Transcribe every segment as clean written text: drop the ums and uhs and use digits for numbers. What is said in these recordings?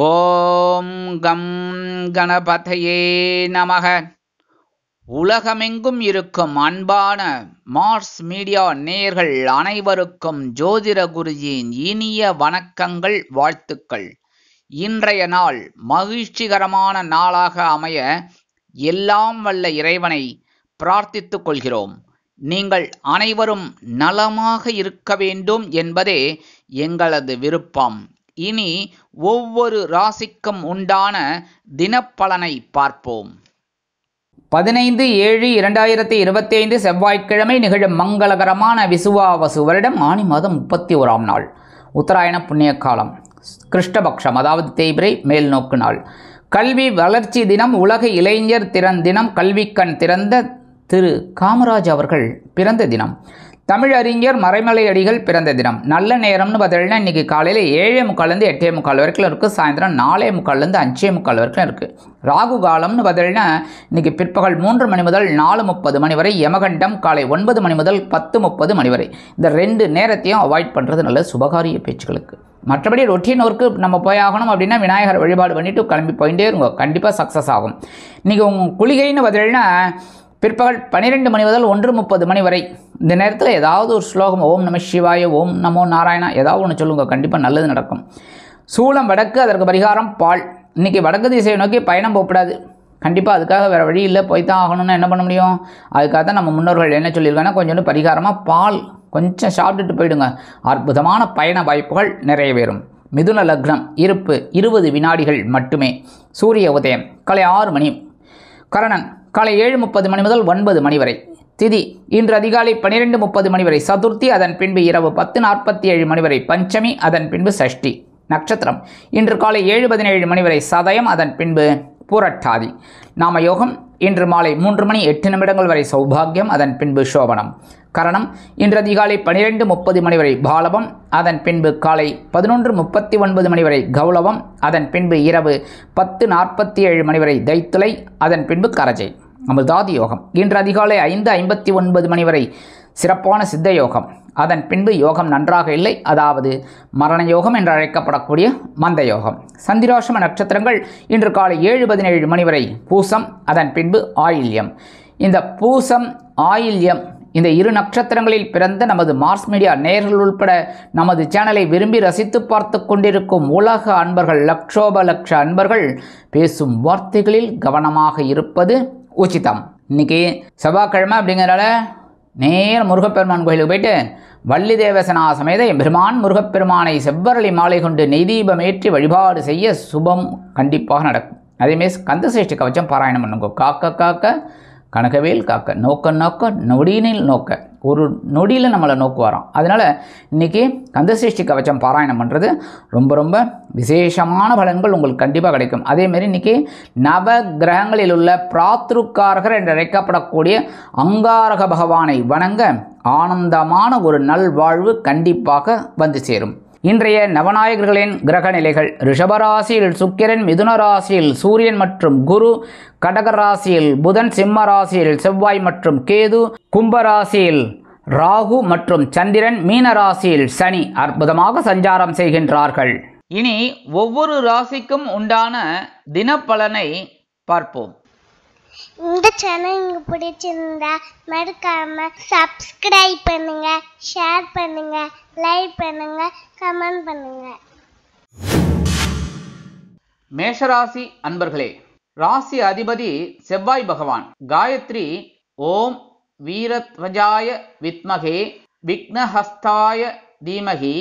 ஓம் come கணபதையே நமக. உலகமெங்கும் இருக்கும் அன்பான மார்ஸ் மீடியா நேயர்கள் அனைவருக்கும் ஜோதிட குருஜியின் இனிய வணக்கங்கள், வாழ்த்துக்கள். இன்றைய நாள் மகிழ்ச்சிகரமான நாளாக அமைய எல்லாம் வல்ல இறைவனை பிரார்த்தித்துக் கொள்கிறோம். நீங்கள் அனைவரும் நலமாக இருக்க வேண்டும் என்பதே எங்களது விருப்பம். இனி ஒவ்வொரு ராசிக்கும் உண்டான தினப்பலனை பார்ப்போம். 15/7/2025 செவ்வாய்க்கிழமை நிகழும் மங்களகரமான விசுவாவசு வருடம் ஆனி மாதம் 31ஆம் நாள், உத்தராயண புண்ணிய காலம், கிருஷ்ணபக்ஷம், அதாவது தேய்பிரை மேல் நோக்கு நாள். கல்வி வளர்ச்சி தினம், உலக இளைஞர் தினம், கல்விக்கண் திறந்த திரு காமராஜ் அவர்கள் பிறந்த தினம், தமிழறிஞர் மறைமலை அடிகள் பிறந்த தினம். நல்ல நேரம்னு பார்த்தீங்கன்னா இன்றைக்கி காலையில் 7:45 8:45 வரைக்கும் இருக்குது. சாயந்தரம் 4:45 5:45 வரைக்கும் இருக்குது. ராகு காலம்னு பார்த்தீங்கன்னா இன்றைக்கி பிற்பகல் 3 மணி முதல் 4:30 மணி வரை. யமகண்டம் காலை 9 மணி முதல் 10:30 மணி வரை. இந்த 2 நேரத்தையும் அவாய்ட் பண்ணுறது நல்ல சுபகாரிய பேச்சுக்களுக்கு. மற்றபடி ரொட்டீன் ஒர்க்கு நம்ம போயாகணும் அப்படின்னா விநாயகர் வழிபாடு பண்ணிவிட்டு கிளம்பி போயிட்டே இருங்க, கண்டிப்பாக சக்ஸஸ் ஆகும். இன்றைக்கி உங்கள் குளிகைன்னு பார்த்தீங்கன்னா பிற்பகல் 12 மணி முதல் 1:30 மணி வரை. இந்த நேரத்தில் ஏதாவது ஒரு ஸ்லோகம், ஓம் நம சிவாய, ஓம் நமோ நாராயணா, ஏதாவது ஒன்று சொல்லுங்கள், கண்டிப்பாக நல்லது நடக்கும். சூளம் வடக்கு, அதற்கு பரிகாரம் பால். இன்றைக்கி வடக்கு திசையை நோக்கி பயணம் போகக்கூடாது. கண்டிப்பாக அதுக்காக வேறு வழி இல்லை, போய்தான் ஆகணும்னு என்ன பண்ண முடியும்? அதுக்காக தான் நம்ம முன்னோர்கள் என்ன சொல்லியிருக்காங்கன்னா கொஞ்சோண்டு பரிகாரமாக பால் கொஞ்சம் சாப்பிட்டுட்டு போயிடுங்க, அற்புதமான பயண வாய்ப்புகள் நிறைவேறும். மிதுன லக்னம், இருப்பு 20 வினாடிகள் மட்டுமே. சூரிய உதயம் காலை 6 மணி. கரணன் காலை 7:30 மணி முதல் 9 மணி வரை. திதி இன்று அதிகாலை 12:30 மணி வரை. சதுர்த்தி அதன் பின்பு இரவு 10:47 மணி வரை. பஞ்சமி அதன் பின்பு சஷ்டி. நட்சத்திரம் இன்று காலை 7:17 மணி வரை. சதயம் அதன் பின்பு பூரட்டாதி. நாம யோகம் இன்று மாலை 3 மணி 8 நிமிடங்கள் வரை. சௌபாகியம் அதன் பின்பு சோபனம். கரணம் இன்று அதிகாலை 12:30 மணி வரை. பாலவம் அதன் பின்பு காலை 11:39 மணி வரை. கௌளவம் அதன் பின்பு இரவு 10:47 மணி வரை. தைத்துளை அதன் பின்பு கரஜை. அமிர்தாதி யோகம் இன்று அதிகாலை 5:59 மணி வரை. சிறப்பான சித்த யோகம். அதன் பின்பு யோகம் நன்றாக இல்லை, அதாவது மரண யோகம் என்று அழைக்கப்படக்கூடிய மந்த யோகம். சந்திராசிரம நட்சத்திரங்கள் இன்று காலை 7:17 மணி வரை. பூசம் அதன் பின்பு ஆயில்யம். இந்த பூசம் ஆயில்யம் இந்த 2 நட்சத்திரங்களில் பிறந்த நமது மார்ஸ் மீடியா நேயர்கள் உட்பட நமது சேனலை விரும்பி ரசித்து பார்த்து கொண்டிருக்கும் உலக அன்பர்கள், லட்சோப லட்ச அன்பர்கள் பேசும் வார்த்தைகளில் கவனமாக இருப்பது உச்சிதம். இன்றைக்கி செவ்வாய்க்கிழமை அப்படிங்கிறனால நேர முருகப்பெருமான் கோயிலுக்கு போயிட்டு வள்ளி தேவசனா சமேத பெருமான் முருகப்பெருமானை செவ்வரளி மாலை கொண்டு நெய்தீபமேற்றி வழிபாடு செய்ய சுபம் கண்டிப்பாக நடக்கும். அதேமாரி கந்தசஷ்டி கவச்சம் பாராயணம் பண்ணுங்க. காக்க காக்க கனகவேல் காக்க, நோக்க நோக்க நொடியினில் நோக்க, ஒரு நொடியில் நம்மளை நோக்குவாராம். அதனால் இன்றைக்கி கந்தசஷ்டி கவச்சம் பாராயணம் பண்ணுறது ரொம்ப ரொம்ப விசேஷமான பலன்கள் உங்களுக்கு கண்டிப்பாக கிடைக்கும். அதேமாரி இன்றைக்கி நவ கிரகங்களில் உள்ள பிராத்ருக்காரகர் என்று அழைக்கப்படக்கூடிய அங்காரக பகவானை வணங்க ஆனந்தமான ஒரு நல்வாழ்வு கண்டிப்பாக வந்து சேரும். இன்றைய நவநாயகர்களின் கிரக நிலைகள்: ரிஷபராசியில் சுக்கிரன், மிதுன ராசியில் சூரியன் மற்றும் குரு, கடகராசியில் புதன், சிம்ம ராசியில் செவ்வாய் மற்றும் கேது, கும்பராசியில் ராகு மற்றும் சந்திரன், மீன ராசியில் சனி அற்புதமாக சஞ்சாரம் செய்கின்றார்கள். இனி ஒவ்வொரு ராசிக்கும் உண்டான தினப்பலனை பார்ப்போம். இந்த சேனல் உங்களுக்கு பிடிச்சிருந்தா மறக்காம சப்ஸ்கிரைப் பண்ணுங்க, ஷேர் பண்ணுங்க, லைக் பண்ணுங்க, கமெண்ட் பண்ணுங்க. மேஷராசி அன்பர்களே, ராசி அதிபதி செவ்வாய் பகவான். காயத்ரி ஓம் வீரத்வஜாய வித்மகே விக்னஹஸ்தாய தீமகி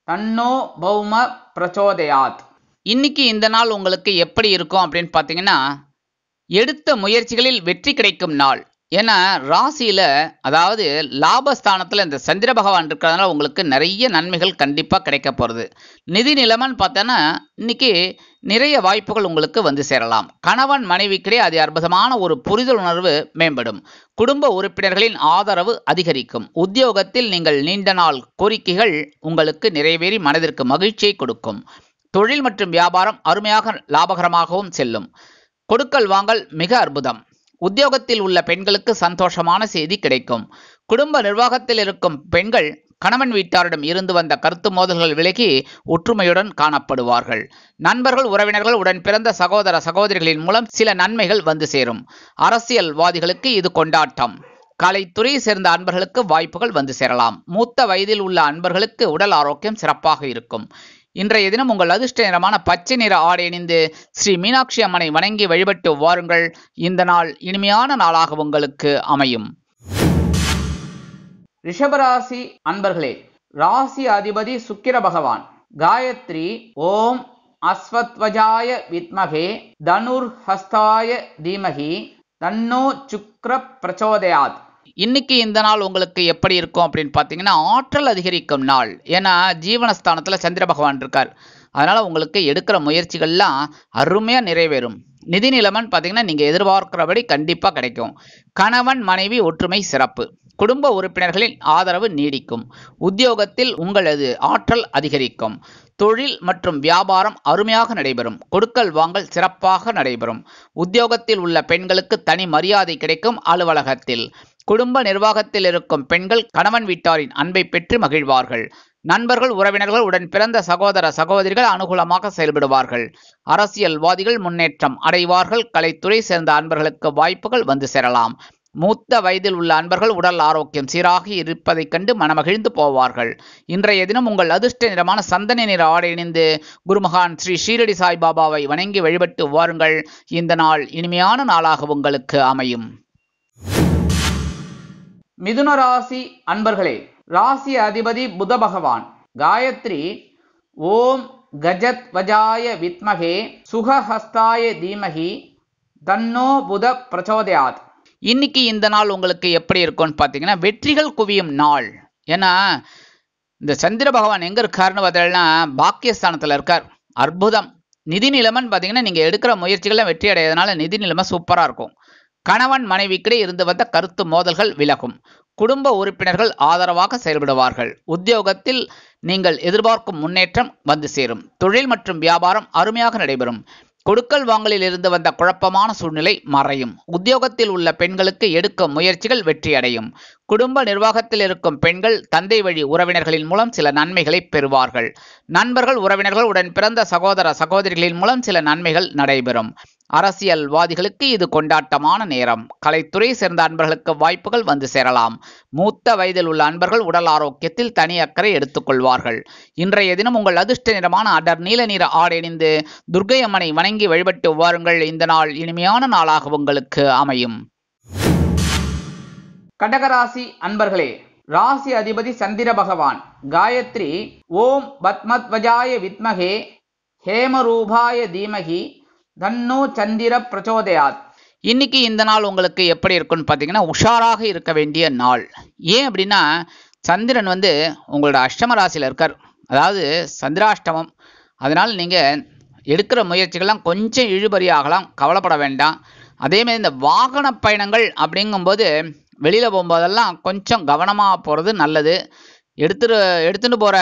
தன்னோ பௌம பிரச்சோதயாத். இன்னைக்கு இந்த நாள் உங்களுக்கு எப்படி இருக்கும் அப்படின்னு பார்த்தீங்கன்னா, எடுத்த முயற்சிகளில் வெற்றி கிடைக்கும் நாள். ஏன்னா ராசியில், அதாவது லாபஸ்தானத்தில் இந்த சந்திர பகவான் இருக்கிறதுனால உங்களுக்கு நிறைய நன்மைகள் கண்டிப்பாக கிடைக்க போகிறது. நிதி நிலைமைன்னு பார்த்தோன்னா இன்றைக்கி நிறைய வாய்ப்புகள் உங்களுக்கு வந்து சேரலாம். கணவன் மனைவிக்கிடையே அது அற்புதமான ஒரு புரிதல் உணர்வு மேம்படும். குடும்ப உறுப்பினர்களின் ஆதரவு அதிகரிக்கும். உத்தியோகத்தில் நீங்கள் நீண்ட நாள் கோரிக்கைகள் உங்களுக்கு நிறைவேறி மனதிற்கு மகிழ்ச்சியை கொடுக்கும். தொழில் மற்றும் வியாபாரம் அருமையாக லாபகரமாகவும் செல்லும். கொடுக்கல் வாங்கல் மிக அற்புதம். உத்தியோகத்தில் உள்ள பெண்களுக்கு சந்தோஷமான செய்தி கிடைக்கும். குடும்ப நிர்வாகத்தில் இருக்கும் பெண்கள் கணவன் வீட்டாரிடம் இருந்து வந்த கருத்து மோதல்கள் விலகி ஒற்றுமையுடன் காணப்படுவார்கள். நண்பர்கள், உறவினர்கள், உடன் பிறந்த சகோதர சகோதரிகளின் மூலம் சில நன்மைகள் வந்து சேரும். அரசியல்வாதிகளுக்கு இது கொண்டாட்டம். கலைத்துறையை சேர்ந்த அன்பர்களுக்கு வாய்ப்புகள் வந்து சேரலாம். மூத்த வயதில் உள்ள அன்பர்களுக்கு உடல் ஆரோக்கியம் சிறப்பாக இருக்கும். இன்றைய தினம் உங்கள் அதிர்ஷ்ட நிறமான பச்சை நிற ஆடை அணிந்து ஸ்ரீ மீனாட்சி அம்மனை வணங்கி வழிபட்டு வாருங்கள். இந்த நாள் இனிமையான நாளாக உங்களுக்கு அமையும். ரிஷபராசி அன்பர்களே, ராசி அதிபதி சுக்கிர பகவான். காயத்ரி ஓம் அஸ்வத்வஜாய வித்மகே தனுர் ஹஸ்தாய தீமகி தன்னோ சுக்ர பிரச்சோதயாத். இன்னைக்கு இந்த நாள் உங்களுக்கு எப்படி இருக்கும் அப்படின்னு பார்த்தீங்கன்னா, ஆற்றல் அதிகரிக்கும் நாள். ஏன்னா ஜீவனஸ்தானத்தில் சந்திர பகவான் இருக்கார். அதனால் உங்களுக்கு எடுக்கிற முயற்சிகள்லாம் அருமையாக நிறைவேறும். நிதி நிலைமைன்னு பார்த்தீங்கன்னா நீங்கள் எதிர்பார்க்கிறபடி கண்டிப்பாக கிடைக்கும். கணவன் மனைவி ஒற்றுமை சிறப்பு. குடும்ப உறுப்பினர்களின் ஆதரவு நீடிக்கும். உத்தியோகத்தில் உங்களது ஆற்றல் அதிகரிக்கும். தொழில் மற்றும் வியாபாரம் அருமையாக நடைபெறும். கொடுக்கல் வாங்கல் சிறப்பாக நடைபெறும். உத்தியோகத்தில் உள்ள பெண்களுக்கு தனி மரியாதை கிடைக்கும். அலுவலகத்தில் குடும்ப நிர்வாகத்தில் இருக்கும் பெண்கள் கணவன் வீட்டாரின் அன்பை பெற்று மகிழ்வார்கள். நண்பர்கள், உறவினர்கள், உடன் பிறந்த சகோதர சகோதரிகள் அனுகூலமாக செயல்படுவார்கள். அரசியல்வாதிகள் முன்னேற்றம் அடைவார்கள். கலைத்துறை சேர்ந்த அன்பர்களுக்கு வாய்ப்புகள் வந்து சேரலாம். மூத்த வயதில் உள்ள அன்பர்கள் உடல் ஆரோக்கியம் சீராக இருப்பதைக் கண்டு மனமகிழ்ந்து போவார்கள். இன்றைய தினம் உங்கள் அதிர்ஷ்ட நிறமான சந்தன நிற ஆடை அணிந்து குருமகான் ஸ்ரீ ஷீரடி சாய்பாபாவை வணங்கி வழிபட்டு வாருங்கள். இந்த நாள் இனிமையான நாளாக உங்களுக்கு அமையும். மிதுன ராசி அன்பர்களே, ராசி அதிபதி புத பகவான். காயத்ரி ஓம் கஜத்வஜாய வித்மகே சுகஹஸ்தாய தீமகி தன்னோ புத பிரச்சோதயாத். இன்னைக்கு இந்த நாள் உங்களுக்கு எப்படி இருக்கும்னு பார்த்தீங்கன்னா, வெற்றிகள் குவியும் நாள். ஏன்னா இந்த சந்திர பகவான் எங்கே இருக்காருன்னு பார்த்தீங்கன்னா பாக்கியஸ்தானத்தில் இருக்கார். அற்புதம். நிதி நிலைமைன்னு பார்த்தீங்கன்னா நீங்கள் எடுக்கிற முயற்சிகள்லாம் வெற்றி அடையறதுனால நிதி நிலைமை சூப்பராக இருக்கும். கணவன் மனைவிக்கிடையே இருந்து வந்த கருத்து மோதல்கள் விலகும். குடும்ப உறுப்பினர்கள் ஆதரவாக செயல்படுவார்கள். உத்தியோகத்தில் நீங்கள் எதிர்பார்க்கும் முன்னேற்றம் வந்து சேரும். தொழில் மற்றும் வியாபாரம் அருமையாக நடைபெறும். கொடுக்கல் வாங்கலில் இருந்து வந்த குழப்பமான சூழ்நிலை மறையும். உத்தியோகத்தில் உள்ள பெண்களுக்கு எடுக்கும் முயற்சிகள் வெற்றியடையும். குடும்ப நிர்வாகத்தில் இருக்கும் பெண்கள் தந்தை வழி உறவினர்களின் மூலம் சில நன்மைகளை பெறுவார்கள். நண்பர்கள், உறவினர்கள், உடன் பிறந்த சகோதர சகோதரிகளின் மூலம் சில நன்மைகள் நடைபெறும். அரசியல்வாதிகளுக்கு இது கொண்டாட்டமான நேரம். கலைத்துறை சேர்ந்த அன்பர்களுக்கு வாய்ப்புகள் வந்து சேரலாம். மூத்த வயதில் உள்ள அன்பர்கள் உடல் ஆரோக்கியத்தில் தனி அக்கறை எடுத்துக்கொள்வார்கள். இன்றைய தினம் உங்கள் அதிர்ஷ்ட நிறமான அடர் நீல நிற ஆடை அணிந்து துர்க்கை அம்மனை வணங்கி வழிபட்டு வாருங்கள். இந்த நாள் இனிமையான நாளாக உங்களுக்கு அமையும். கடகராசி அன்பர்களே, ராசி அதிபதி சந்திர பகவான். காயத்ரி ஓம் பத்மத்வஜாய வித்மகே ஹேமரூபாய தீமகி தன்னோ சந்திர பிரச்சோதயாத். இன்னைக்கு இந்த நாள் உங்களுக்கு எப்படி இருக்குன்னு பார்த்தீங்கன்னா, உஷாராக இருக்க வேண்டிய நாள். ஏன் அப்படின்னா சந்திரன் உங்களோட அஷ்டம ராசியில் இருக்கார். அதாவது சந்திராஷ்டமம். அதனால் நீங்கள் எடுக்கிற முயற்சிகள்லாம் கொஞ்சம் இழுபறியாகலாம். கவலைப்பட வேண்டாம். அதேமாதிரி இந்த வாகன பயணங்கள் அப்படிங்கும்போது வெளியில் போகும்போதெல்லாம் கொஞ்சம் கவனமாக போகிறது நல்லது. எடுத்துகிட்டு போகிற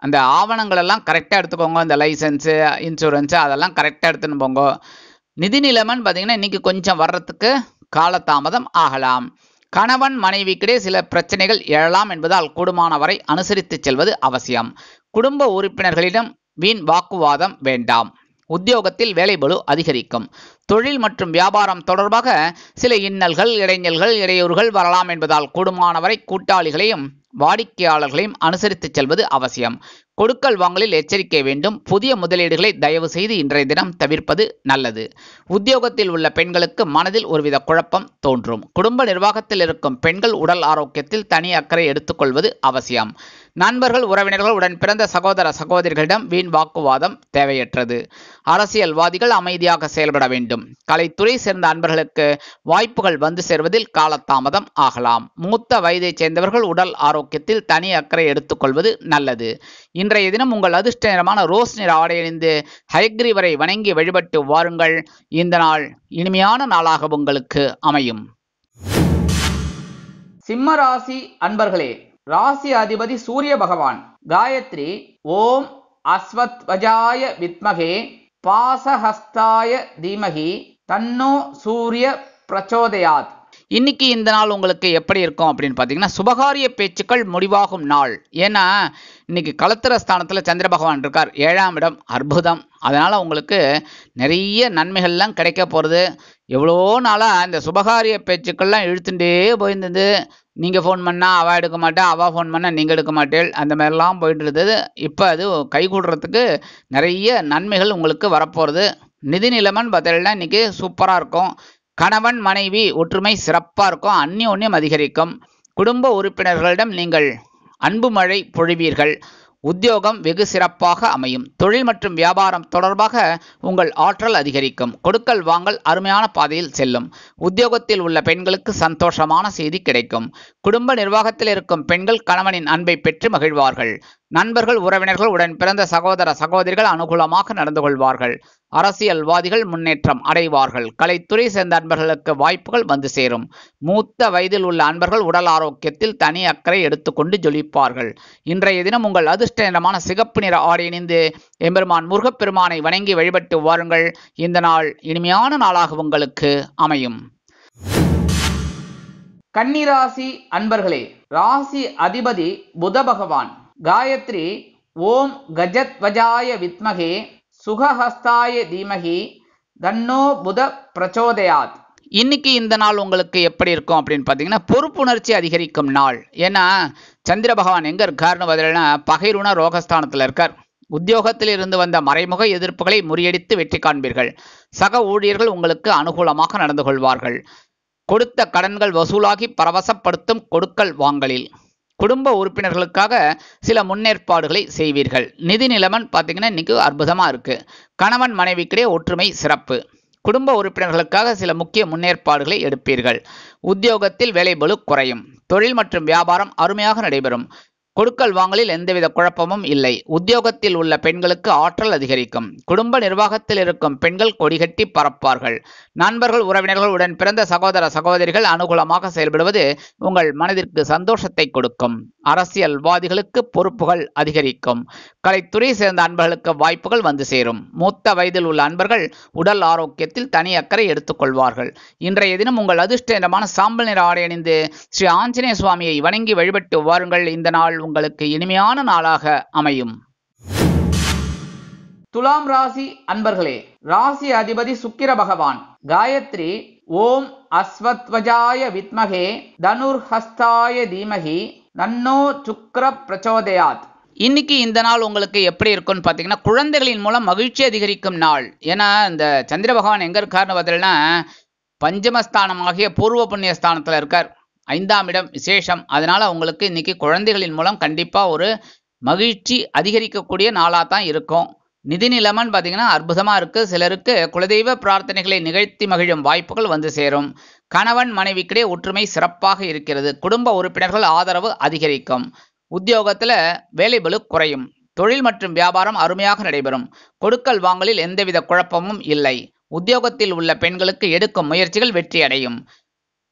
அந்த ஆவணங்களெல்லாம் கரெக்டாக எடுத்துக்கோங்க. இந்த லைசன்ஸு, இன்சூரன்ஸு அதெல்லாம் கரெக்டாக எடுத்துன்னு போங்க. நிதி நிலைமைன்னு பார்த்தீங்கன்னா இன்றைக்கி கொஞ்சம் வர்றதுக்கு காலதாமதம் ஆகலாம். கணவன் மனைவிக்கிடையே சில பிரச்சனைகள் எழலாம் என்பதால் கூடுமான வரை அனுசரித்து செல்வது அவசியம். குடும்ப உறுப்பினர்களிடம் வீண் வாக்குவாதம் வேண்டாம். உத்தியோகத்தில் வேலைபளு அதிகரிக்கும். தொழில் மற்றும் வியாபாரம் தொடர்பாக சில இன்னல்கள், இடைஞ்சல்கள், இடையூறுகள் வரலாம் என்பதால் கூடுமான வரை கூட்டாளிகளையும் வாடிக்கையாளர்களையும் அனுசரித்து செல்வது அவசியம். கொடுக்கல் வாங்கலில் எச்சரிக்கை வேண்டும். புதிய முதலீடுகளை தயவு செய்து இன்றைய தினம் தவிர்ப்பது நல்லது. உத்தியோகத்தில் உள்ள பெண்களுக்கு மனதில் ஒருவித குழப்பம் தோன்றும். குடும்ப நிர்வாகத்தில் இருக்கும் பெண்கள் உடல் ஆரோக்கியத்தில் தனி அக்கறை எடுத்துக்கொள்வது அவசியம். நண்பர்கள், உறவினர்கள், உடன் பிறந்த சகோதர சகோதரிகளிடம் வீண் வாக்குவாதம் தேவையற்றது. அரசியல்வாதிகள் அமைதியாக செயல்பட வேண்டும். கலைத்துறை சேர்ந்த அன்பர்களுக்கு வாய்ப்புகள் வந்து சேர்வதில் காலதாமதம் ஆகலாம். மூத்த வயதைச் சேர்ந்தவர்கள் உடல் ஆரோக்கியத்தில் தனி அக்கறை எடுத்துக்கொள்வது நல்லது. இன்றைய தினம் உங்கள் அதிர்ஷ்ட நிறமான ரோஸ் நிற ஆடை அணிந்து ஹயக்ரீவரை வணங்கி வழிபட்டு வாருங்கள். இந்த நாள் இனிமையான நாளாக உங்களுக்கு அமையும். சிம்ம ராசி அன்பர்களே, ராசி அதிபதி சூரிய பகவான். காயத்ரி ஓம் அஸ்வத்வஜாய வித்மகே பாசஹஸ்தாய தீமகி தன்னோ சூரிய பிரச்சோதயாத். இன்னைக்கு இந்த நாள் உங்களுக்கு எப்படி இருக்கும் அப்படின்னு பார்த்தீங்கன்னா சுபகாரிய பேச்சுக்கள் முடிவாகும் நாள். ஏன்னா இன்னைக்கு களத்திர ஸ்தானத்தில் சந்திர பகவான் இருக்கார், 7ஆம் இடம், அற்புதம். அதனால் உங்களுக்கு நிறைய நன்மைகள்லாம் கிடைக்க போகிறது. எவ்வளோ நாளாக இந்த சுபகாரிய பேச்சுக்கள்லாம் இழுத்துட்டே போயிருந்தது. நீங்கள் ஃபோன் பண்ணால் அவள் எடுக்க மாட்டேன், அவள் ஃபோன் பண்ணால் நீங்கள் எடுக்க மாட்டேன், அந்த மாதிரிலாம் போயிட்டு இருந்தது. இப்போ அது கைகூடுறதுக்கு நிறைய நன்மைகள் உங்களுக்கு வரப்போகிறது. நிதி நிலைமைன்னு பார்த்தீங்கன்னா இன்றைக்கி சூப்பராக இருக்கும். கணவன் மனைவி ஒற்றுமை சிறப்பாக இருக்கும். அந்யோன்யம் அதிகரிக்கும். குடும்ப உறுப்பினர்களிடம் நீங்கள் அன்பு மழை பொழிவீர்கள். உத்தியோகம் வெகு சிறப்பாக அமையும். தொழில் மற்றும் வியாபாரம் தொடர்பாக உங்கள் ஆற்றல் அதிகரிக்கும். கொடுக்கல் வாங்கல் அருமையான பாதையில் செல்லும். உத்தியோகத்தில் உள்ள பெண்களுக்கு சந்தோஷமான செய்தி கிடைக்கும். குடும்ப நிர்வாகத்தில் இருக்கும் பெண்கள் கணவனின் அன்பை பெற்று மகிழ்வார்கள். நண்பர்கள் உறவினர்கள் உடன் பிறந்த சகோதர சகோதரிகள் அனுகூலமாக நடந்து கொள்வார்கள். அரசியல்வாதிகள் முன்னேற்றம் அடைவார்கள். கலைத்துறை சேர்ந்த அன்பர்களுக்கு வாய்ப்புகள் வந்து சேரும். மூத்த வயதில் உள்ள அன்பர்கள் உடல் ஆரோக்கியத்தில் தனி அக்கறை எடுத்துக்கொண்டு ஜொலிப்பார்கள். இன்றைய தினம் உங்கள் அதிர்ஷ்ட நிறமான சிகப்பு நிற ஆடை அணிந்து எம்பெருமான் முருகப்பெருமானை வணங்கி வழிபட்டு வாருங்கள். இந்த நாள் இனிமையான நாளாக உங்களுக்கு அமையும். கன்னிராசி அன்பர்களே, ராசி அதிபதி புத பகவான். காயத்ரி ஓம் கஜத்வஜாய வித்மகே சுகஹஸ்தாய தீமகி தன்னோ புத பிரச்சோதயாத். இன்னைக்கு இந்த நாள் உங்களுக்கு எப்படி இருக்கும் அப்படின்னு பார்த்தீங்கன்னா பொறுப்புணர்ச்சி அதிகரிக்கும் நாள். ஏன்னா சந்திர பகவான் எங்கே இருக்காருன்னு பார்த்தீங்கன்னா பகைருண ரோகஸ்தானத்தில் இருக்கார். உத்தியோகத்தில் இருந்து வந்த மறைமுக எதிர்ப்புகளை முறியடித்து வெற்றி காண்பீர்கள். சக ஊழியர்கள் உங்களுக்கு அனுகூலமாக நடந்து கொள்வார்கள். கொடுத்த கடன்கள் வசூலாகி பரவசப்படுத்தும் கொடுக்கல் வாங்கலில். குடும்ப உறுப்பினர்களுக்காக சில முன்னேற்பாடுகளை செய்வீர்கள். நிதி நிலைமைன்னு பார்த்தீங்கன்னா இன்னைக்கு அற்புதமாக இருக்குது. கணவன் மனைவிக்கிடையே ஒற்றுமை சிறப்பு. குடும்ப உறுப்பினர்களுக்காக சில முக்கிய முன்னேற்பாடுகளை எடுப்பீர்கள். உத்தியோகத்தில் வேலைபளு குறையும். தொழில் மற்றும் வியாபாரம் அருமையாக நடைபெறும். கொடுக்கல் வாங்கலில் எந்தவித குழப்பமும் இல்லை. உத்தியோகத்தில் உள்ள பெண்களுக்கு ஆற்றல் அதிகரிக்கும். குடும்ப நிர்வாகத்தில் இருக்கும் பெண்கள் கொடிகட்டி பறப்பார்கள். நண்பர்கள் உறவினர்கள் உடன் பிறந்த சகோதர சகோதரிகள் அனுகூலமாக செயல்படுவது உங்கள் மனதிற்கு சந்தோஷத்தை கொடுக்கும். அரசியல்வாதிகளுக்கு பொறுப்புகள் அதிகரிக்கும். கலைத்துறை சேர்ந்த அன்பர்களுக்கு வாய்ப்புகள் வந்து சேரும். மூத்த வயதில் உள்ள அன்பர்கள் உடல் ஆரோக்கியத்தில் தனி அக்கறை எடுத்துக்கொள்வார்கள். இன்றைய தினம் உங்கள் அதிர்ஷ்ட நிறமான சாம்பல் நிற ஆடை அணிந்து ஸ்ரீ ஆஞ்சநேய சுவாமியை வணங்கி வழிபட்டு வாருங்கள். இந்த நாள் உங்களுக்கு இனிமையான நாளாக அமையும். துலாம் ராசி அன்பர்களே, ராசி அதிபதி சுக்கிர பகவான். காயத்ரி ஓம் அஸ்வத்வஜாய வித்மகே தனுர்ஹஸ்தாய தீமகி தன்னோ சுக்கிர பிரச்சோதயாத். இன்னைக்கு இந்த நாள் உங்களுக்கு எப்படி இருக்குன்னு பார்த்தீங்கன்னா குழந்தைகளின் மூலம் மகிழ்ச்சி அதிகரிக்கும் நாள். ஏன்னா இந்த சந்திர பகவான் எங்கே இருக்காருன்னு பார்த்தீங்கன்னா பஞ்சமஸ்தானமாகிய பூர்வ புண்ணிய ஸ்தானத்தில் இருக்கார். 5ஆம் இடம் விசேஷம். அதனால் உங்களுக்கு இன்றைக்கி குழந்தைகளின் மூலம் கண்டிப்பாக ஒரு மகிழ்ச்சி அதிகரிக்கக்கூடிய நாளாக தான் இருக்கும். நிதி நிலைமைன்னு பார்த்தீங்கன்னா அற்புதமாக இருக்குது. சிலருக்கு குலதெய்வ பிரார்த்தனைகளை நிகழ்த்தி மகிழும் வாய்ப்புகள் வந்து சேரும். கணவன் மனைவிக்கிடையே ஒற்றுமை சிறப்பாக இருக்கிறது. குடும்ப உறுப்பினர்கள் ஆதரவு அதிகரிக்கும். உத்தியோகத்தில் வேலைபளு குறையும். தொழில் மற்றும் வியாபாரம் அருமையாக நடைபெறும். கொடுக்கல் வாங்கலில் எந்தவித குழப்பமும் இல்லை. உத்தியோகத்தில் உள்ள பெண்களுக்கு எடுக்கும் முயற்சிகள் வெற்றியடையும்.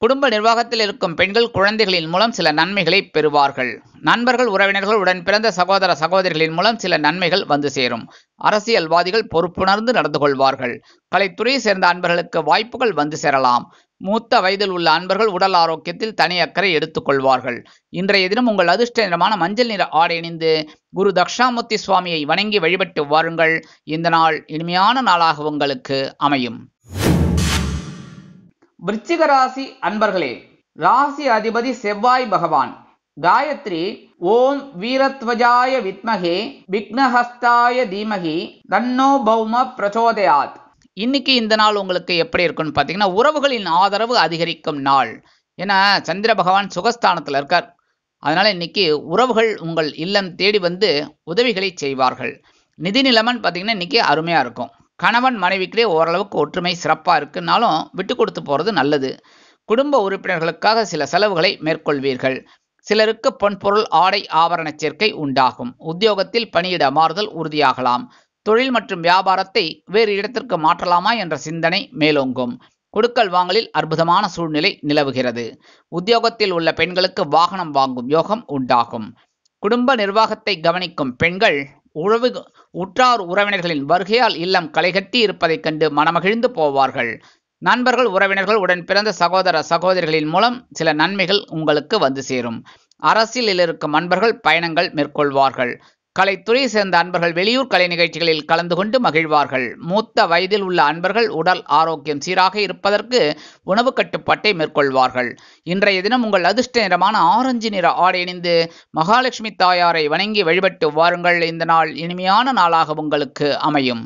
குடும்ப நிர்வாகத்தில் இருக்கும் பெண்கள் குழந்தைகளின் மூலம் சில நன்மைகளை பெறுவார்கள். நண்பர்கள் உறவினர்கள் உடன் பிறந்த சகோதர சகோதரிகளின் மூலம் சில நன்மைகள் வந்து சேரும். அரசியல்வாதிகள் பொறுப்புணர்ந்து நடந்து கொள்வார்கள். கலைத்துறை சேர்ந்த அன்பர்களுக்கு வாய்ப்புகள் வந்து சேரலாம். மூத்த வயதில் உள்ள அன்பர்கள் உடல் ஆரோக்கியத்தில் தனி அக்கறை எடுத்துக்கொள்வார்கள். இன்றைய தினம் உங்கள் அதிர்ஷ்ட நிறமான மஞ்சள் நிற ஆடை அணிந்து குரு தக்ஷாமூர்த்தி சுவாமியை வணங்கி வழிபட்டு வாருங்கள். இந்த நாள் இனிமையான நாளாக உங்களுக்கு அமையும். விருச்சிக ராசி அன்பர்களே, ராசி அதிபதி செவ்வாய் பகவான். காயத்ரி ஓம் வீரத்வஜாய வித்மகே விக்னஹஸ்தாய தீமகி தன்னோ பௌம பிரச்சோதயாத். இன்னைக்கு இந்த நாள் உங்களுக்கு எப்படி இருக்குன்னு பார்த்தீங்கன்னா உறவுகளின் ஆதரவு அதிகரிக்கும் நாள். ஏன்னா சந்திர பகவான் சுகஸ்தானத்தில் இருக்கார். அதனால் இன்னைக்கு உறவுகள் உங்கள் இல்லம் தேடி வந்து உதவிகளை செய்வார்கள். நிதி நிலைமைன்னு பார்த்தீங்கன்னா இன்னைக்கு அருமையாக இருக்கும். கணவன் மனைவிக்கிடையே ஓரளவுக்கு ஒற்றுமை சிறப்பாக இருக்குன்னாலும் விட்டு கொடுத்து போகிறது நல்லது. குடும்ப உறுப்பினர்களுக்காக சில செலவுகளை மேற்கொள்வீர்கள். சிலருக்கு பொன்பொருள் ஆடை ஆபரண சேர்க்கை உண்டாகும். உத்தியோகத்தில் பணியிட மாறுதல் உறுதியாகலாம். தொழில் மற்றும் வியாபாரத்தை வேறு இடத்திற்கு மாற்றலாமா என்ற சிந்தனை மேலோங்கும். கொடுக்கல் வாங்கலில் அற்புதமான சூழ்நிலை நிலவுகிறது. உத்தியோகத்தில் உள்ள பெண்களுக்கு வாகனம் வாங்கும் யோகம் உண்டாகும். குடும்ப நிர்வாகத்தை கவனிக்கும் பெண்கள் உற்றார் உறவினர்களின் வருகையால் இல்லம் களைகட்டி இருப்பதைக் கண்டு மனமகிழ்ந்து போவார்கள். நண்பர்கள், உறவினர்கள், உடன் பிறந்த சகோதர சகோதரிகளின் மூலம் சில நன்மைகள் உங்களுக்கு வந்து சேரும். அரசியலில் இருக்கும் அன்பர்கள் பயணங்கள் மேற்கொள்வார்கள். கலைத்துறையை சேர்ந்த அன்பர்கள் வெளியூர் கலை நிகழ்ச்சிகளில் கலந்து கொண்டு மகிழ்வார்கள். மூத்த வயதில் உள்ள அன்பர்கள் உடல் ஆரோக்கியம் சீராக இருப்பதற்கு உணவு கட்டுப்பாட்டை மேற்கொள்வார்கள். இன்றைய தினம் உங்கள் அதிர்ஷ்ட நிறமான ஆரஞ்சு நிற ஆடை அணிந்து மகாலட்சுமி தாயாரை வணங்கி வழிபட்டு வாருங்கள். இந்த நாள் இனிமையான நாளாக உங்களுக்கு அமையும்.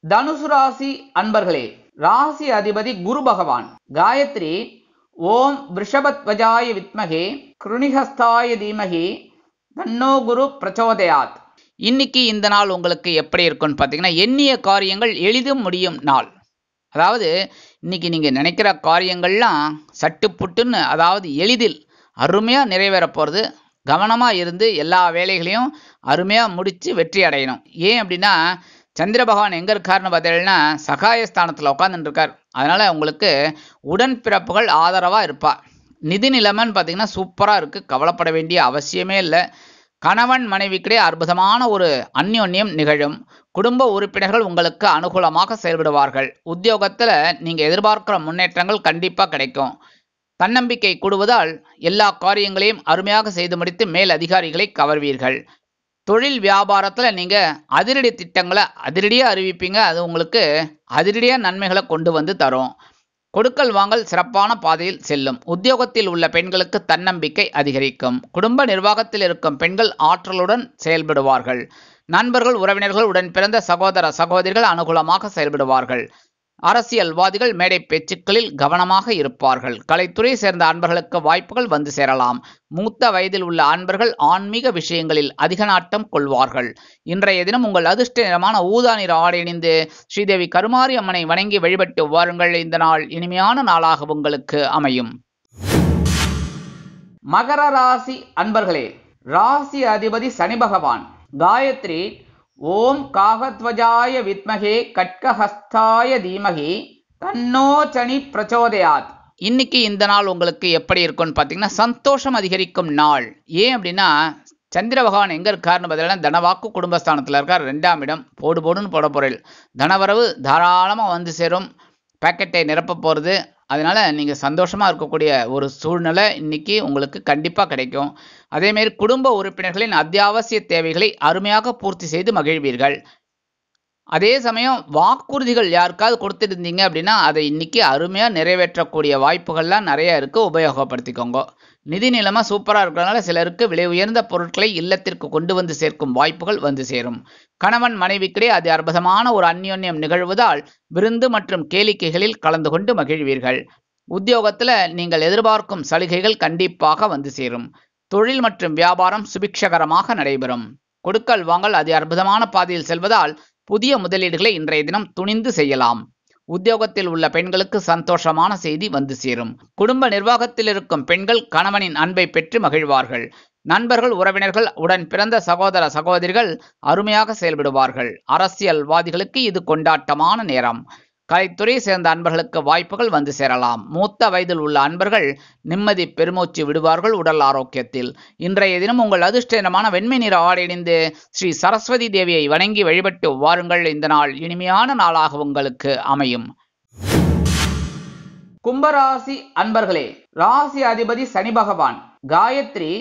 தனுசு ராசி அன்பர்களே, ராசி அதிபதி குரு பகவான். காயத்ரி ஓம் விருஷபத்வஜாய வித்மகே கிருணிஹஸ்தாய தீமகி தன்னோ குரு பிரச்சோதயாத். இன்னைக்கு இந்த நாள் உங்களுக்கு எப்படி இருக்குன்னு பார்த்தீங்கன்னா, எண்ணிய காரியங்கள் எளிதும் முடியும் நாள். அதாவது இன்னைக்கு நீங்கள் நினைக்கிற காரியங்கள்லாம் சட்டுப்புட்டுன்னு, அதாவது எளிதில் அருமையாக நிறைவேற போகிறது. கவனமாக இருந்து எல்லா வேலைகளையும் அருமையாக முடித்து வெற்றி அடையணும். ஏன் அப்படின்னா, சந்திர பகவான் எங்கே இருக்காருன்னு பார்த்தீங்கன்னா சகாயஸ்தானத்தில் உட்காந்துருக்கார். அதனால் உங்களுக்கு உடன்பிறப்புகள் ஆதரவாக இருப்பா. நிதி நிலைமைன்னு பார்த்தீங்கன்னா சூப்பராக இருக்குது, கவலைப்பட வேண்டிய அவசியமே இல்லை. கணவன் மனைவிக்கிடையே அற்புதமான ஒரு அந்யோன்யம் நிகழும். குடும்ப உறுப்பினர்கள் உங்களுக்கு அனுகூலமாக செயல்படுவார்கள். உத்தியோகத்தில் நீங்கள் எதிர்பார்க்கிற முன்னேற்றங்கள் கண்டிப்பாக கிடைக்கும். தன்னம்பிக்கை கூடுவதால் எல்லா காரியங்களையும் அருமையாக செய்து முடித்து மேல் அதிகாரிகளை கவர்வீர்கள். தொழில் வியாபாரத்தில் நீங்கள் அதிரடி திட்டங்களை அதிரடியாக அறிவிப்பீங்க. அது உங்களுக்கு அதிரடியாக நன்மைகளை கொண்டு வந்து தரும். கொடுக்கல் வாங்கல் சிறப்பான பாதையில் செல்லும். உத்தியோகத்தில் உள்ள பெண்களுக்கு தன்னம்பிக்கை அதிகரிக்கும். குடும்ப நிர்வாகத்தில் இருக்கும் பெண்கள் ஆற்றலுடன் செயல்படுவார்கள். நண்பர்கள், உறவினர்கள், உடன் பிறந்த சகோதர சகோதரிகள் அனுகூலமாக செயல்படுவார்கள். அரசியல்வாதிகள் மேடை பேச்சுக்களில் கவனமாக இருப்பார்கள். கலைத்துறையை சேர்ந்த அன்பர்களுக்கு வாய்ப்புகள் வந்து சேரலாம். மூத்த வயதில் உள்ள அன்பர்கள் ஆன்மீக விஷயங்களில் அதிக நாட்டம் கொள்வார்கள். இன்றைய தினம் உங்கள் அதிர்ஷ்ட நிறமான ஊதா நிற ஆடை அணிந்து ஸ்ரீதேவி கருமாரி அம்மனை வணங்கி வழிபட்டு வாருங்கள். இந்த நாள் இனிமையான நாளாக உங்களுக்கு அமையும். மகர ராசி அன்பர்களே, ராசி அதிபதி சனி பகவான். காயத்ரி ஓம் காகத்வஜாய வித்மகே கட்கஹஸ்தாய தீமகி தன்னோ சனி பிரச்சோதயாத். இன்னைக்கு இந்த நாள் உங்களுக்கு எப்படி இருக்குன்னு பார்த்தீங்கன்னா, சந்தோஷம் அதிகரிக்கும் நாள். ஏன் அப்படின்னா, சந்திர பகவான் எங்கே இருக்காருன்னு பார்த்தீங்கன்னா தனவாக்கு குடும்பஸ்தானத்தில் இருக்கார். 2ஆம் இடம். போடுன்னு போட பொருள். தனவரவு தாராளமாக வந்து சேரும். பேக்கெட்டை நிரப்ப போகிறது. அதனால் நீங்கள் சந்தோஷமாக இருக்கக்கூடிய ஒரு சூழ்நிலை இன்றைக்கி உங்களுக்கு கண்டிப்பாக கிடைக்கும். அதேமாரி குடும்ப உறுப்பினர்களின் அத்தியாவசிய தேவைகளை அருமையாக பூர்த்தி செய்து மகிழ்வீர்கள். அதே சமயம் வாக்குறுதிகள் யாருக்காவது கொடுத்துருந்தீங்க அப்படின்னா அதை இன்றைக்கி அருமையாக நிறைவேற்றக்கூடிய வாய்ப்புகள்லாம் நிறைய இருக்குது, உபயோகப்படுத்திக்கோங்க. நிதி நிலைமை சூப்பராக இருக்கிறதுனால சிலருக்கு விலை உயர்ந்த பொருட்களை இல்லத்திற்கு கொண்டு வந்து சேர்க்கும் வாய்ப்புகள் வந்து சேரும். கணவன் மனைவிக்கிடையே அது அற்புதமான ஒரு அந்யோன்யம் நிகழ்வதால் விருந்து மற்றும் கேளிக்கைகளில் கலந்து கொண்டு மகிழ்வீர்கள். உத்தியோகத்தில் நீங்கள் எதிர்பார்க்கும் சலுகைகள் கண்டிப்பாக வந்து சேரும். தொழில் மற்றும் வியாபாரம் சுபிக்ஷகரமாக நடைபெறும். கொடுக்கல் வாங்கல் அது அற்புதமான பாதையில் செல்வதால் புதிய முதலீடுகளை இன்றைய தினம் துணிந்து செய்யலாம். உத்தியோகத்தில் உள்ள பெண்களுக்கு சந்தோஷமான செய்தி வந்து சேரும். குடும்ப நிர்வாகத்தில் இருக்கும் பெண்கள் கணவனின் அன்பை பெற்று மகிழ்வார்கள். நண்பர்கள், உறவினர்கள், உடன் பிறந்த சகோதர சகோதரிகள் அருமையாக செயல்படுவார்கள். அரசியல்வாதிகளுக்கு இது கொண்டாட்டமான நேரம். கலைத்துறையை சேர்ந்த அன்பர்களுக்கு வாய்ப்புகள் வந்து சேரலாம். மூத்த வயதில் உள்ள அன்பர்கள் நிம்மதி பெருமூச்சு விடுவார்கள் உடல் ஆரோக்கியத்தில். இன்றைய தினம் உங்கள் அதிர்ஷ்ட தினமான வெண்மை நிற ஆடை அணிந்து ஸ்ரீ சரஸ்வதி தேவியை வணங்கி வழிபட்டு வாருங்கள். இந்த நாள் இனிமையான நாளாக உங்களுக்கு அமையும். கும்பராசி அன்பர்களே, ராசி அதிபதி சனி பகவான். காயத்ரி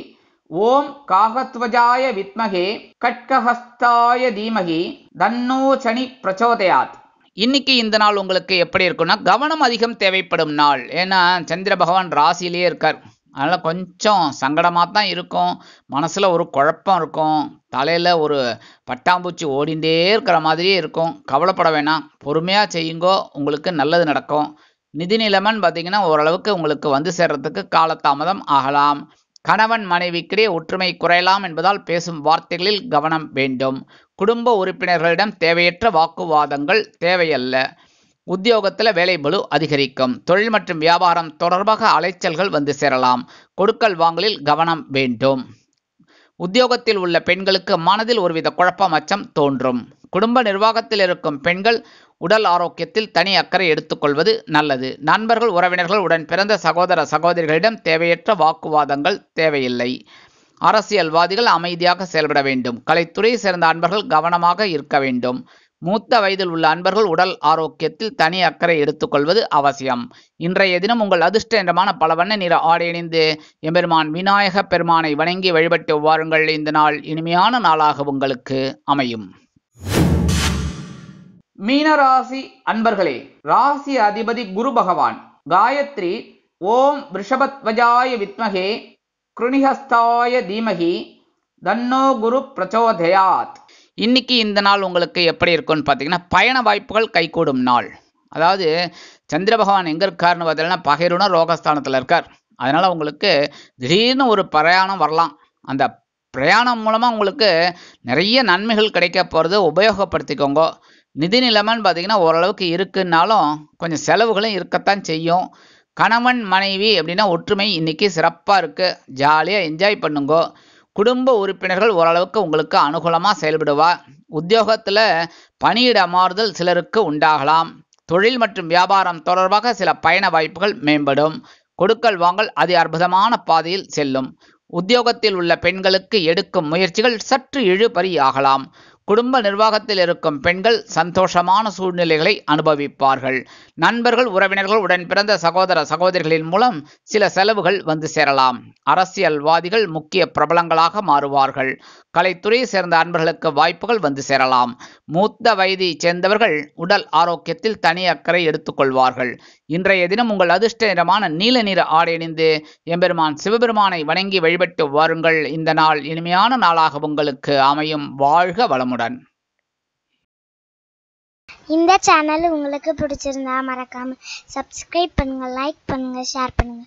ஓம் காகத்வஜாய வித்மகே கட்கஹஸ்தாய தீமகி தன்னோ சனி பிரச்சோதயாத். இன்னைக்கு இந்த நாள் உங்களுக்கு எப்படி இருக்குன்னா, கவனம் அதிகம் தேவைப்படும் நாள். ஏன்னா சந்திர பகவான் ராசியிலேயே இருக்கார். அதனால் கொஞ்சம் சங்கடமாக தான் இருக்கும். மனசில் ஒரு குழப்பம் இருக்கும். தலையில் ஒரு பட்டாம்பூச்சி ஓடிண்டே இருக்கிற மாதிரியே இருக்கும். கவலைப்பட வேணாம், பொறுமையாக செய்யுங்கோ, உங்களுக்கு நல்லது நடக்கும். நிதி நிலைமைன்னு பார்த்தீங்கன்னா ஓரளவுக்கு உங்களுக்கு வந்து சேர்றதுக்கு காலதாமதம் ஆகலாம். கணவன் மனைவிக்கிடையே ஒற்றுமை குறையலாம் என்பதால் பேசும் வார்த்தைகளில் கவனம் வேண்டும். குடும்ப உறுப்பினர்களிடம் தேவையற்ற வாக்குவாதங்கள் தேவையல்ல. உத்தியோகத்தில் வேலை பளு அதிகரிக்கும். தொழில் மற்றும் வியாபாரம் தொடர்பாக அலைச்சல்கள் வந்து சேரலாம். கொடுக்கல் வாங்கலில் கவனம் வேண்டும். உத்தியோகத்தில் உள்ள பெண்களுக்கு மனதில் ஒருவித குழப்பம் அச்சம் தோன்றும். குடும்ப நிர்வாகத்தில் இருக்கும் பெண்கள் உடல் ஆரோக்கியத்தில் தனி அக்கறை எடுத்துக்கொள்வது நல்லது. நண்பர்கள், உறவினர்கள், உடன் பிறந்த சகோதர சகோதரிகளிடம் தேவையற்ற வாக்குவாதங்கள் தேவையில்லை. அரசியல்வாதிகள் அமைதியாக செயல்பட வேண்டும். கலைத்துறையை சேர்ந்த அன்பர்கள் கவனமாக இருக்க வேண்டும். மூத்த வயதில் உள்ள அன்பர்கள் உடல் ஆரோக்கியத்தில் தனி அக்கறை எடுத்துக்கொள்வது அவசியம். இன்றைய தினம் உங்கள் அதிர்ஷ்டமான பல வண்ண நிற ஆடை அணிந்து எம்பெருமான் விநாயக பெருமானை வணங்கி வழிபட்டு வாருங்கள். இந்த நாள் இனிமையான நாளாக உங்களுக்கு அமையும். மீனராசி அன்பர்களே, ராசி அதிபதி குரு பகவான். காயத்ரி ஓம் ரிஷபத்வஜாய வித்மகே கிருணிஹஸ்தாய தீமகி தன்னோ குரு பிரச்சோதயாத். இன்னைக்கு இந்த நாள் உங்களுக்கு எப்படி இருக்குன்னு பார்த்தீங்கன்னா, பயண வாய்ப்புகள் கைகூடும் நாள். அதாவது சந்திர பகவான் எங்கே இருக்காருன்னு பார்த்தீங்கன்னா, பகைருண ரோகஸ்தானத்தில் இருக்கார். அதனால் உங்களுக்கு திடீர்னு ஒரு பிரயாணம் வரலாம். அந்த பிரயாணம் மூலமாக உங்களுக்கு நிறைய நன்மைகள் கிடைக்க போகிறது, உபயோகப்படுத்திக்கோங்க. நிதி நிலைமைன்னு பார்த்தீங்கன்னா ஓரளவுக்கு இருக்குன்னாலும் கொஞ்சம் செலவுகளும் இருக்கத்தான் செய்யும். கணவன் மனைவி அப்படின்னா ஒற்றுமை இன்னைக்கு சிறப்பாக இருக்குது. ஜாலியாக என்ஜாய் பண்ணுங்க. குடும்ப உறுப்பினர்கள் ஓரளவுக்கு உங்களுக்கு அனுகூலமாக செயல்படுவா. உத்தியோகத்தில் பணியிட மாறுதல் சிலருக்கு உண்டாகலாம். தொழில் மற்றும் வியாபாரம் தொடர்பாக சில பயண வாய்ப்புகள் மேம்படும். கொடுக்கல் வாங்கல் அதி அற்புதமான பாதையில் செல்லும். உத்தியோகத்தில் உள்ள பெண்களுக்கு எடுக்கும் முயற்சிகள் சற்று இழுபறியாகலாம். குடும்ப நிர்வாகத்தில் இருக்கும் பெண்கள் சந்தோஷமான சூழ்நிலைகளை அனுபவிப்பார்கள். நண்பர்கள், உறவினர்கள், உடன் பிறந்த சகோதர சகோதரிகளின் மூலம் சில செலவுகள் வந்து சேரலாம். அரசியல்வாதிகள் முக்கிய பிரபலங்களாக மாறுவார்கள். கலைத்துறையை சேர்ந்த அன்பர்களுக்கு வாய்ப்புகள் வந்து சேரலாம். மூத்த வயதை சேர்ந்தவர்கள் உடல் ஆரோக்கியத்தில் தனி அக்கறை எடுத்துக்கொள்வார்கள். இன்றைய தினம் உங்கள் அதிர்ஷ்ட நிறமான நீல நிற ஆடை அணிந்து எம்பெருமான் சிவபெருமானை வணங்கி வழிபட்டு வாருங்கள். இந்த நாள் இனிமையான நாளாக உங்களுக்கு அமையும். வாழ்க வளமுடன். இந்த சேனல் உங்களுக்கு பிடிச்சிருந்தா மறக்காம சப்ஸ்கிரைப் பண்ணுங்க, லைக் பண்ணுங்க, ஷேர் பண்ணுங்க.